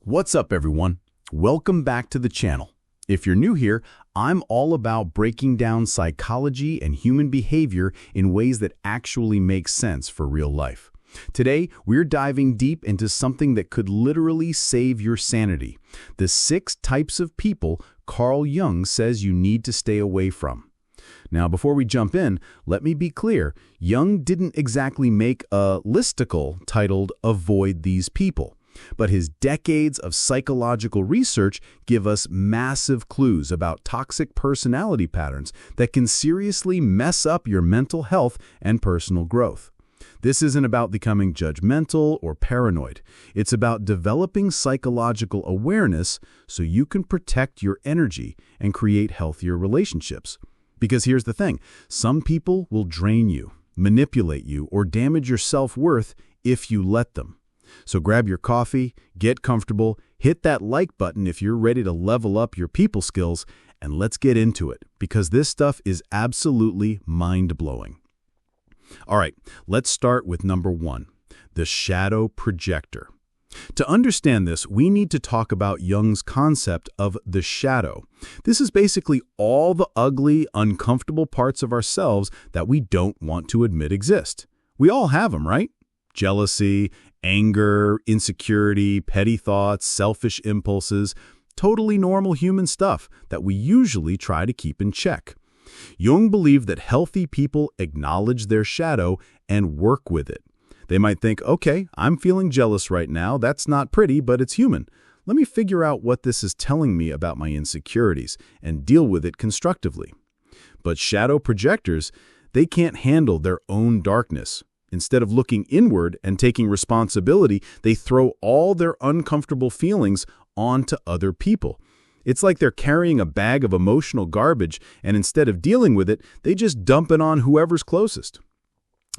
What's up, everyone? Welcome back to the channel. If you're new here, I'm all about breaking down psychology and human behavior in ways that actually make sense for real life. Today, we're diving deep into something that could literally save your sanity: the 6 types of people Carl Jung says you need to stay away from. Now, before we jump in, let me be clear. Jung didn't exactly make a listicle titled "Avoid These People." But his decades of psychological research give us massive clues about toxic personality patterns that can seriously mess up your mental health and personal growth. This isn't about becoming judgmental or paranoid. It's about developing psychological awareness so you can protect your energy and create healthier relationships. Because here's the thing, some people will drain you, manipulate you, or damage your self-worth if you let them. So grab your coffee, get comfortable, hit that like button if you're ready to level up your people skills, and let's get into it, because this stuff is absolutely mind-blowing. All right, let's start with number 1, the Shadow-Projector. To understand this, we need to talk about Jung's concept of the shadow. This is basically all the ugly, uncomfortable parts of ourselves that we don't want to admit exist. We all have them, right? Jealousy, anger, insecurity, petty thoughts, selfish impulses, totally normal human stuff that we usually try to keep in check. Jung believed that healthy people acknowledge their shadow and work with it. They might think, okay, I'm feeling jealous right now. That's not pretty, but it's human. Let me figure out what this is telling me about my insecurities and deal with it constructively. But shadow projectors, they can't handle their own darkness. Instead of looking inward and taking responsibility, they throw all their uncomfortable feelings onto other people. It's like they're carrying a bag of emotional garbage, and instead of dealing with it, they just dump it on whoever's closest.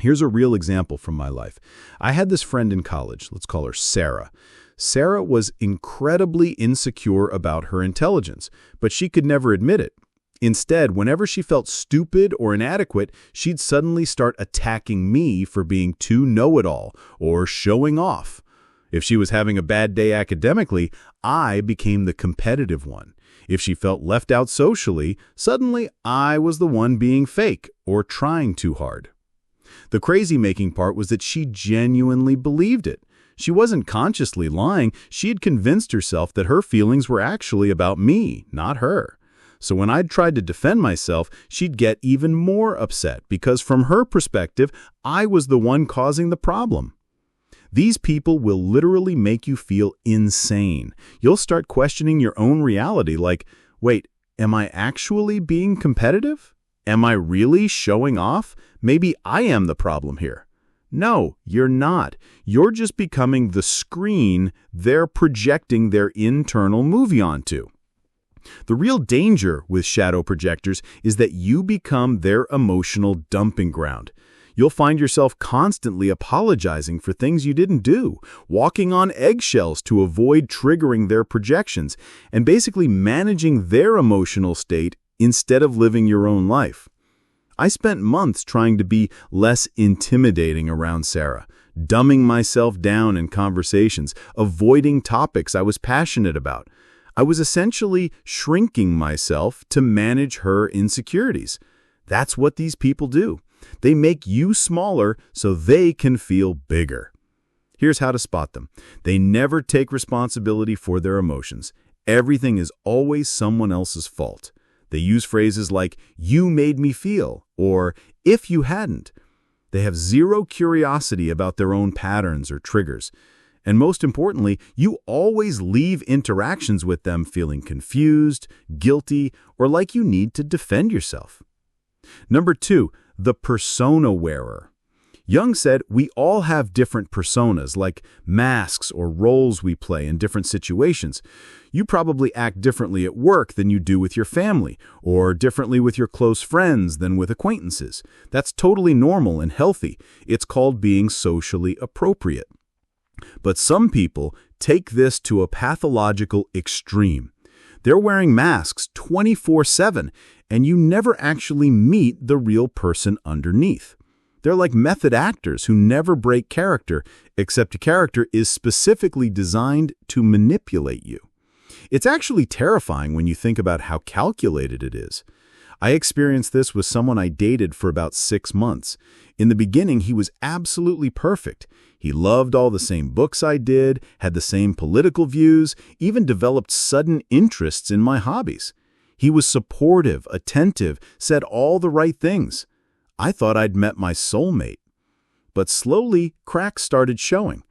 Here's a real example from my life. I had this friend in college. Let's call her Sarah. Sarah was incredibly insecure about her intelligence, but she could never admit it. Instead, whenever she felt stupid or inadequate, she'd suddenly start attacking me for being too know-it-all or showing off. If she was having a bad day academically, I became the competitive one. If she felt left out socially, suddenly I was the one being fake or trying too hard. The crazy-making part was that she genuinely believed it. She wasn't consciously lying. She had convinced herself that her feelings were actually about me, not her. So when I'd tried to defend myself, she'd get even more upset because from her perspective, I was the one causing the problem. These people will literally make you feel insane. You'll start questioning your own reality like, wait, am I actually being competitive? Am I really showing off? Maybe I am the problem here. No, you're not. You're just becoming the screen they're projecting their internal movie onto. The real danger with shadow projectors is that you become their emotional dumping ground. You'll find yourself constantly apologizing for things you didn't do, walking on eggshells to avoid triggering their projections, and basically managing their emotional state instead of living your own life. I spent months trying to be less intimidating around Sarah, dumbing myself down in conversations, avoiding topics I was passionate about. I was essentially shrinking myself to manage her insecurities. That's what these people do. They make you smaller so they can feel bigger. Here's how to spot them. They never take responsibility for their emotions. Everything is always someone else's fault. They use phrases like, "you made me feel," or "if you hadn't." They have zero curiosity about their own patterns or triggers. And most importantly, you always leave interactions with them feeling confused, guilty, or like you need to defend yourself. Number 2, the persona wearer. Jung said we all have different personas, like masks or roles we play in different situations. You probably act differently at work than you do with your family, or differently with your close friends than with acquaintances. That's totally normal and healthy. It's called being socially appropriate. But some people take this to a pathological extreme. They're wearing masks 24/7, and you never actually meet the real person underneath. They're like method actors who never break character, except a character is specifically designed to manipulate you. It's actually terrifying when you think about how calculated it is. I experienced this with someone I dated for about 6 months. In the beginning, he was absolutely perfect. He loved all the same books I did, had the same political views, even developed sudden interests in my hobbies. He was supportive, attentive, said all the right things. I thought I'd met my soulmate. But slowly, cracks started showing.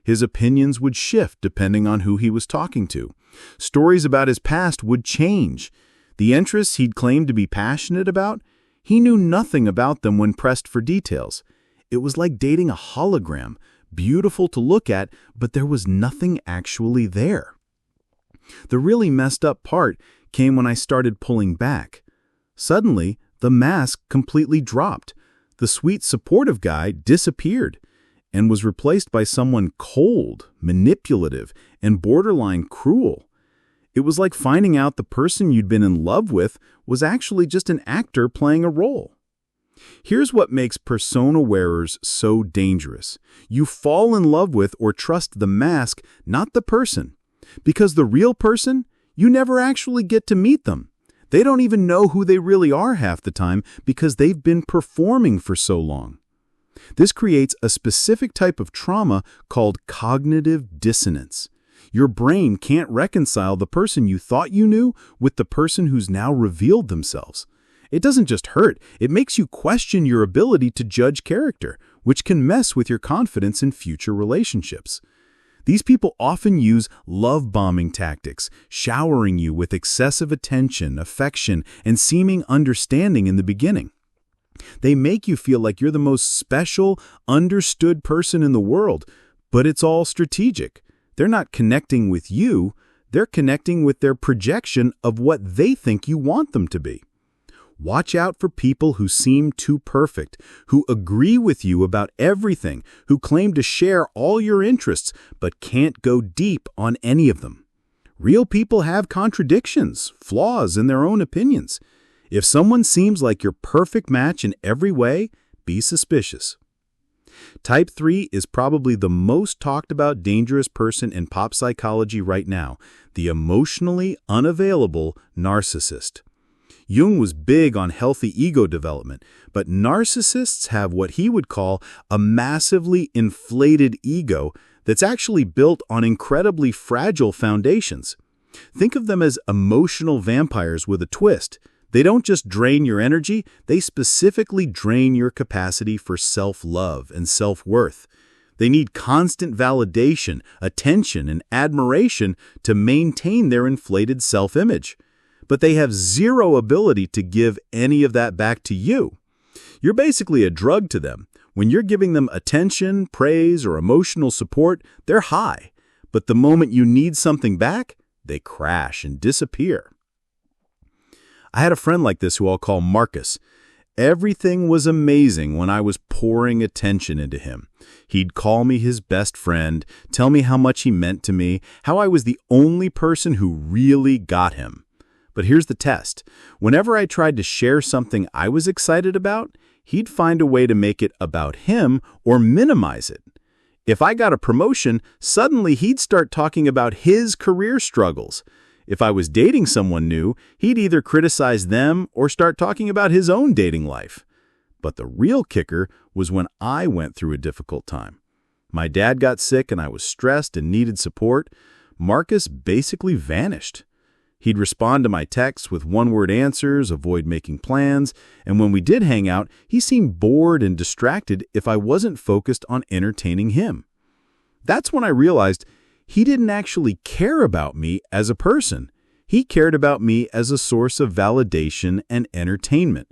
His opinions would shift depending on who he was talking to. Stories about his past would change. The interests he'd claimed to be passionate about, he knew nothing about them when pressed for details. It was like dating a hologram, beautiful to look at, but there was nothing actually there. The really messed up part came when I started pulling back. Suddenly, the mask completely dropped. The sweet, supportive guy disappeared and was replaced by someone cold, manipulative, and borderline cruel. It was like finding out the person you'd been in love with was actually just an actor playing a role. Here's what makes persona wearers so dangerous. You fall in love with or trust the mask, not the person. Because the real person, you never actually get to meet them. They don't even know who they really are half the time because they've been performing for so long. This creates a specific type of trauma called cognitive dissonance. Your brain can't reconcile the person you thought you knew with the person who's now revealed themselves. It doesn't just hurt, it makes you question your ability to judge character, which can mess with your confidence in future relationships. These people often use love-bombing tactics, showering you with excessive attention, affection, and seeming understanding in the beginning. They make you feel like you're the most special, understood person in the world, but it's all strategic. They're not connecting with you, they're connecting with their projection of what they think you want them to be. Watch out for people who seem too perfect, who agree with you about everything, who claim to share all your interests, but can't go deep on any of them. Real people have contradictions, flaws in their own opinions. If someone seems like your perfect match in every way, be suspicious. Type 3 is probably the most talked about dangerous person in pop psychology right now, the emotionally unavailable narcissist. Jung was big on healthy ego development, but narcissists have what he would call a massively inflated ego that's actually built on incredibly fragile foundations. Think of them as emotional vampires with a twist. They don't just drain your energy, they specifically drain your capacity for self-love and self-worth. They need constant validation, attention, and admiration to maintain their inflated self-image. But they have zero ability to give any of that back to you. You're basically a drug to them. When you're giving them attention, praise, or emotional support, they're high. But the moment you need something back, they crash and disappear. I had a friend like this who I'll call Marcus. Everything was amazing when I was pouring attention into him. He'd call me his best friend, tell me how much he meant to me, how I was the only person who really got him. But here's the test. Whenever I tried to share something I was excited about, he'd find a way to make it about him or minimize it. If I got a promotion, suddenly he'd start talking about his career struggles. If I was dating someone new, he'd either criticize them or start talking about his own dating life. But the real kicker was when I went through a difficult time. My dad got sick and I was stressed and needed support. Marcus basically vanished. He'd respond to my texts with one-word answers, avoid making plans, and when we did hang out, he seemed bored and distracted if I wasn't focused on entertaining him. That's when I realized he didn't actually care about me as a person. He cared about me as a source of validation and entertainment.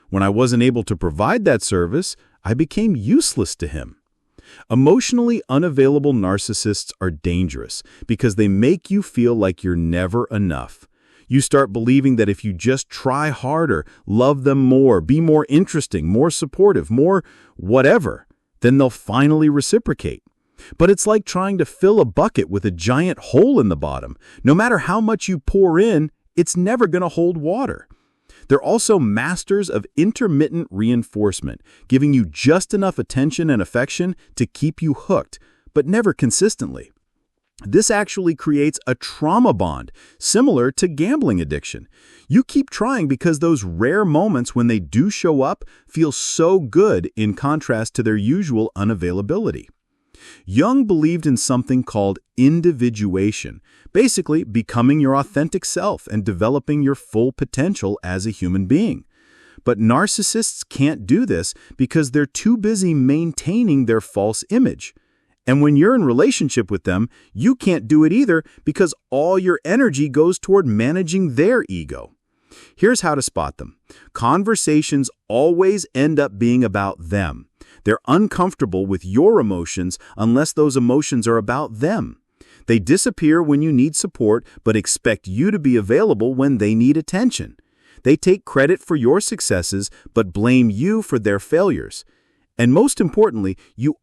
When I wasn't able to provide that service, I became useless to him. Emotionally unavailable narcissists are dangerous because they make you feel like you're never enough. You start believing that if you just try harder, love them more, be more interesting, more supportive, more whatever, then they'll finally reciprocate. But it's like trying to fill a bucket with a giant hole in the bottom. No matter how much you pour in, it's never going to hold water. They're also masters of intermittent reinforcement, giving you just enough attention and affection to keep you hooked, but never consistently. This actually creates a trauma bond, similar to gambling addiction. You keep trying because those rare moments when they do show up feel so good in contrast to their usual unavailability. Jung believed in something called individuation, basically becoming your authentic self and developing your full potential as a human being. But narcissists can't do this because they're too busy maintaining their false image. And when you're in relationship with them, you can't do it either because all your energy goes toward managing their ego. Here's how to spot them. Conversations always end up being about them. They're uncomfortable with your emotions unless those emotions are about them. They disappear when you need support, but expect you to be available when they need attention. They take credit for your successes, but blame you for their failures. And most importantly, you